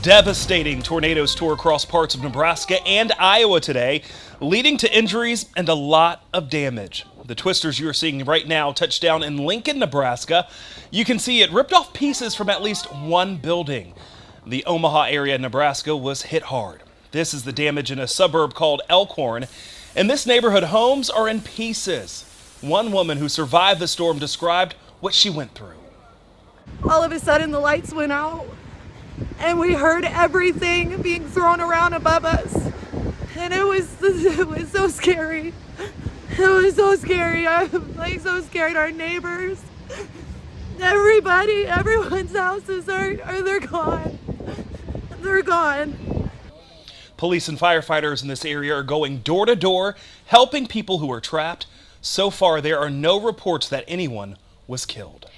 Devastating tornadoes tore across parts of Nebraska and Iowa today, leading to injuries and a lot of damage. The twisters you're seeing right now touched down in Lincoln, Nebraska. You can see it ripped off pieces from at least one building. The Omaha area of Nebraska was hit hard. This is the damage in a suburb called Elkhorn. In this neighborhood, homes are in pieces. One woman who survived the storm described what she went through. All of a sudden the lights went out and we heard everything being thrown around above us, and it was so scary. It was so scary. I'm like so scared. Our neighbors, everyone's houses they're gone. They're gone. Police and firefighters in this area are going door to door, helping people who are trapped. So far, there are no reports that anyone was killed.